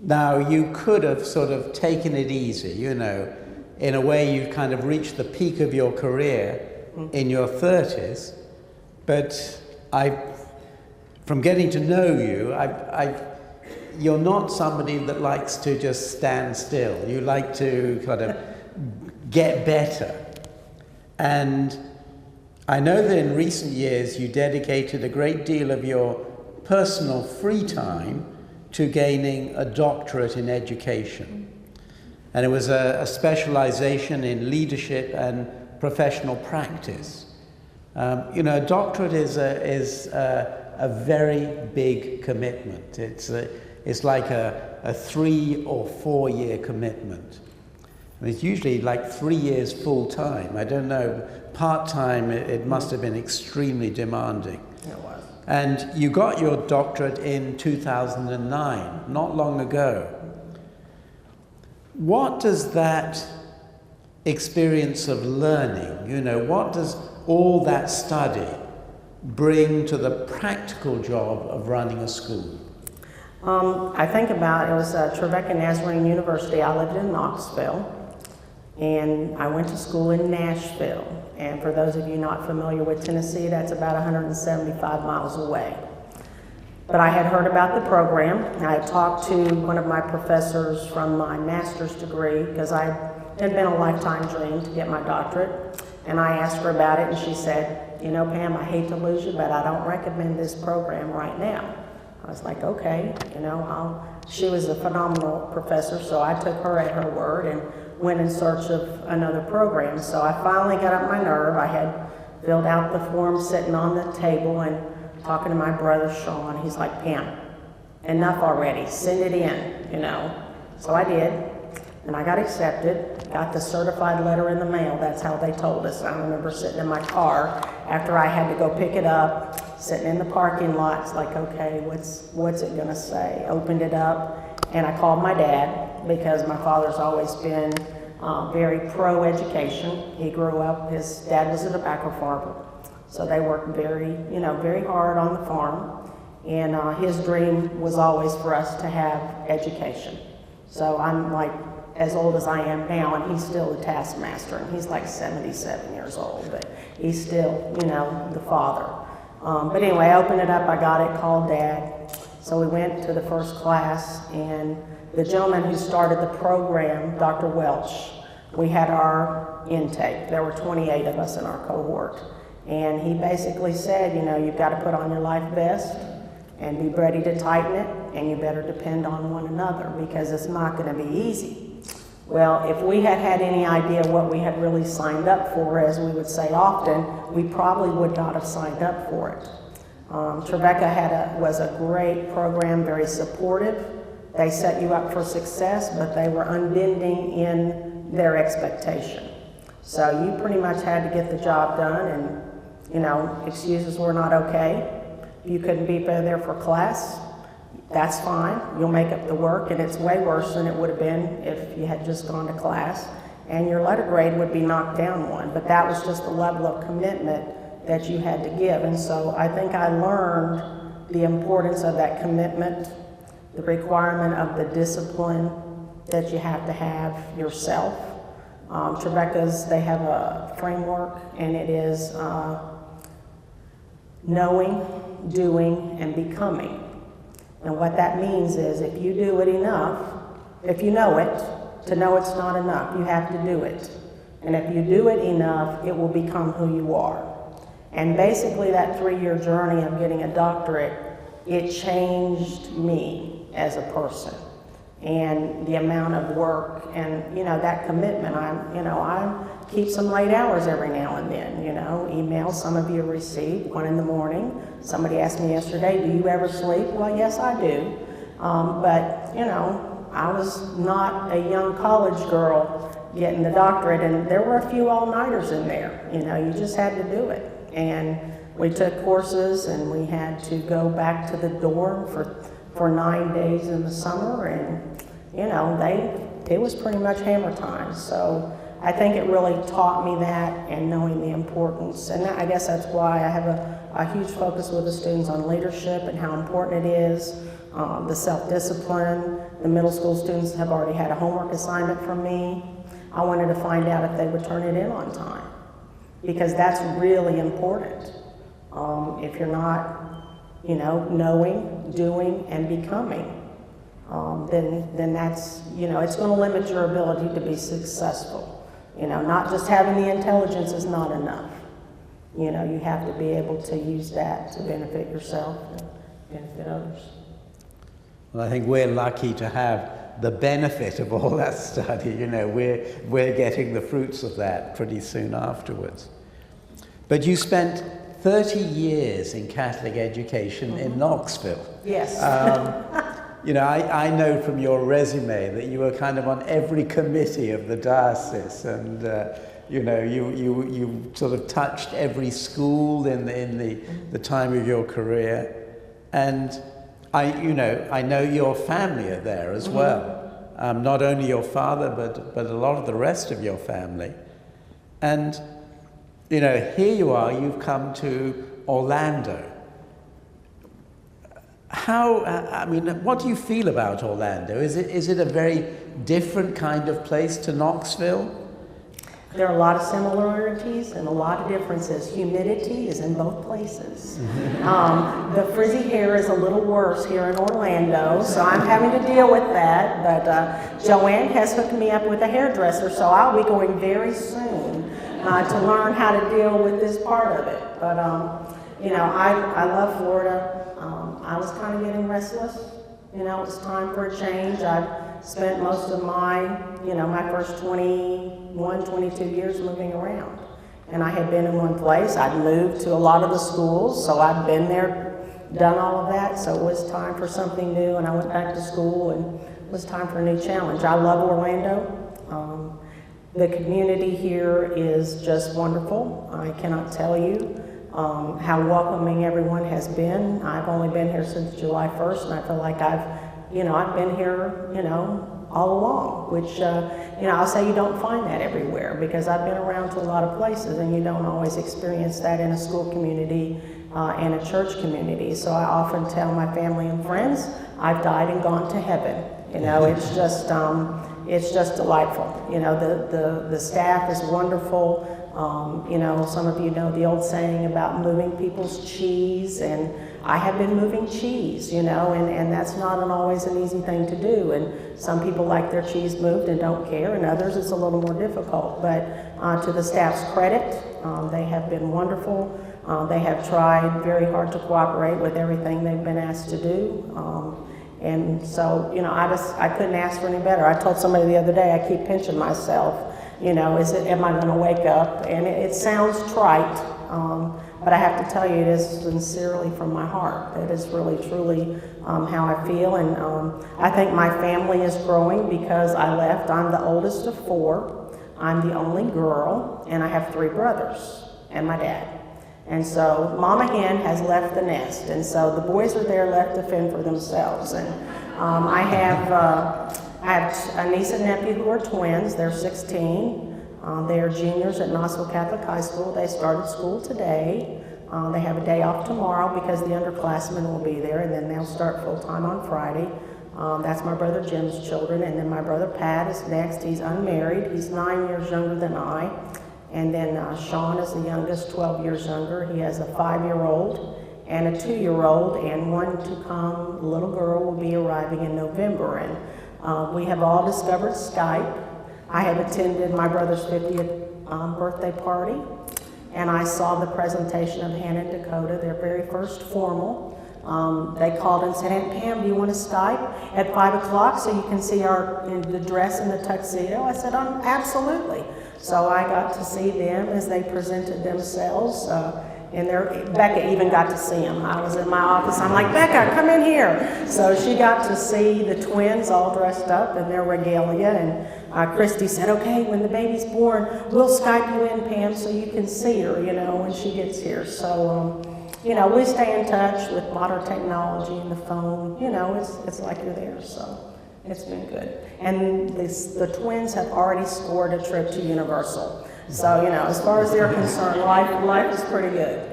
Now, you could have sort of taken it easy, you know. In a way, you kind of reached the peak of your career in your 30s, but from getting to know you, you're not somebody that likes to just stand still. You like to kind of get better. And I know that in recent years you dedicated a great deal of your personal free time to gaining a doctorate in education. And it was a specialization in leadership and professional practice. You know, a doctorate is a very big commitment. It's like a 3 or 4 year commitment. And it's usually like 3 years full time. I don't know, part time, it must have been extremely demanding. It was. And you got your doctorate in 2009, not long ago. What does that experience of learning, you know, what does all that study bring to the practical job of running a school? I think about, it was Trevecca Nazarene University. I lived in Knoxville, and I went to school in Nashville. And for those of you not familiar with Tennessee, that's about 175 miles away. But I had heard about the program. I had talked to one of my professors from my master's degree, because it had been a lifetime dream to get my doctorate. And I asked her about it, and she said, you know, Pam, I hate to lose you, but I don't recommend this program right now. I was like, okay, you know, she was a phenomenal professor, so I took her at her word and went in search of another program. So I finally got up my nerve. I had filled out the form sitting on the table and talking to my brother, Sean. He's like, Pam, enough already, send it in, you know. So I did, and I got accepted, got the certified letter in the mail. That's how they told us. I remember sitting in my car after I had to go pick it up, sitting in the parking lot. It's like, okay, what's it gonna say? Opened it up, and I called my dad, because my father's always been very pro-education. He grew up, his dad was a tobacco farmer. So they worked very hard on the farm, and his dream was always for us to have education. So I'm like as old as I am now, and he's still the taskmaster, and he's like 77 years old, but he's still, you know, the father. But anyway, I opened it up, I got it, called Dad. So we went to the first class, and the gentleman who started the program, Dr. Welch, we had our intake. There were 28 of us in our cohort. And he basically said, you know, you've got to put on your life vest and be ready to tighten it, and you better depend on one another, because it's not going to be easy. Well, if we had had any idea what we had really signed up for, as we would say often, we probably would not have signed up for it. Trevecca was a great program, very supportive. They set you up for success, but they were unbending in their expectation. So you pretty much had to get the job done, and you know, excuses were not okay. You couldn't be there for class, that's fine. You'll make up the work, and it's way worse than it would have been if you had just gone to class, and your letter grade would be knocked down one. But that was just the level of commitment that you had to give. And so I think I learned the importance of that commitment, the requirement of the discipline that you have to have yourself. Trevecca's, they have a framework, and it is knowing, doing, and becoming. And what that means is, if you do it enough, if you know it, to know it's not enough, you have to do it. And if you do it enough, it will become who you are. And basically that 3-year journey of getting a doctorate, it changed me as a person. And the amount of work and, you know, that commitment. I keep some late hours every now and then, you know, emails some of you received, 1 in the morning. Somebody asked me yesterday, do you ever sleep? Well, yes, I do. But, you know, I was not a young college girl getting the doctorate, and there were a few all-nighters in there. You know, you just had to do it. And we took courses, and we had to go back to the dorm for 9 days in the summer, and you know, it was pretty much hammer time. So I think it really taught me that, and knowing the importance. And I guess that's why I have a huge focus with the students on leadership and how important it is. the self-discipline. The middle school students have already had a homework assignment from me. I wanted to find out if they would turn it in on time, because that's really important. If you're not, knowing, doing, and becoming, then that's, it's going to limit your ability to be successful. Not just having the intelligence is not enough. You have to be able to use that to benefit yourself and benefit others. Well, I think we're lucky to have the benefit of all that study. We're getting the fruits of that pretty soon afterwards. But you spent 30 years in Catholic education in Knoxville. Yes. I know from your resume that you were kind of on every committee of the diocese, and you sort of touched every school in the time of your career. And I know your family are there as well. Not only your father, but a lot of the rest of your family. And here you are. You've come to Orlando. What do you feel about Orlando? Is it a very different kind of place to Knoxville? There are a lot of similarities and a lot of differences. Humidity is in both places. The frizzy hair is a little worse here in Orlando, so I'm having to deal with that. But Joanne has hooked me up with a hairdresser, so I'll be going very soon to learn how to deal with this part of it. But I love Florida. I was kind of getting restless. It was time for a change. I've spent most of my first 21, 22 years moving around. And I had been in one place. I'd moved to a lot of the schools, so I'd been there, done all of that. So it was time for something new, and I went back to school, and it was time for a new challenge. I love Orlando. The community here is just wonderful. I cannot tell you how welcoming everyone has been. I've only been here since July 1st, and I feel like I've been here, all along, which, I'll say you don't find that everywhere, because I've been around to a lot of places, and you don't always experience that in a school community and a church community. So I often tell my family and friends, I've died and gone to heaven. It's just delightful. The staff is wonderful. Some of you know the old saying about moving people's cheese, and I have been moving cheese, and that's not always an easy thing to do. And some people like their cheese moved and don't care, and others it's a little more difficult. But to the staff's credit, they have been wonderful. They have tried very hard to cooperate with everything they've been asked to do. And so, I couldn't ask for any better. I told somebody the other day, I keep pinching myself. Am I going to wake up? And it sounds trite, but I have to tell you, it is sincerely from my heart. It is really, truly how I feel. And I think my family is growing because I left. I'm the oldest of 4. I'm the only girl, and I have 3 brothers and my dad. And so Mama Hen has left the nest, and so the boys are there left to fend for themselves. And I have a niece and nephew who are twins. They're 16. They are juniors at Knoxville Catholic High School. They started school today. They have a day off tomorrow because the underclassmen will be there, and then they'll start full-time on Friday. That's my brother Jim's children, and then my brother Pat is next. He's unmarried. He's 9 years younger than I. And then Sean is the youngest, 12 years younger. He has a 5-year-old and a 2-year-old, and one to come, a little girl, will be arriving in November. And we have all discovered Skype. I have attended my brother's 50th birthday party, and I saw the presentation of Hannah and Dakota, their very first formal. They called and said, Aunt Pam, do you want to Skype at 5 o'clock so you can see the dress and the tuxedo? I said, absolutely. So I got to see them as they presented themselves. And Becca even got to see them. I was in my office. I'm like, Becca, come in here. So she got to see the twins all dressed up in their regalia. And Christy said, okay, when the baby's born, we'll Skype you in, Pam, so you can see her, when she gets here. So, we stay in touch with modern technology and the phone. It's like you're there. So it's been good. And the twins have already scored a trip to Universal. So, as far as they're concerned, life is pretty good.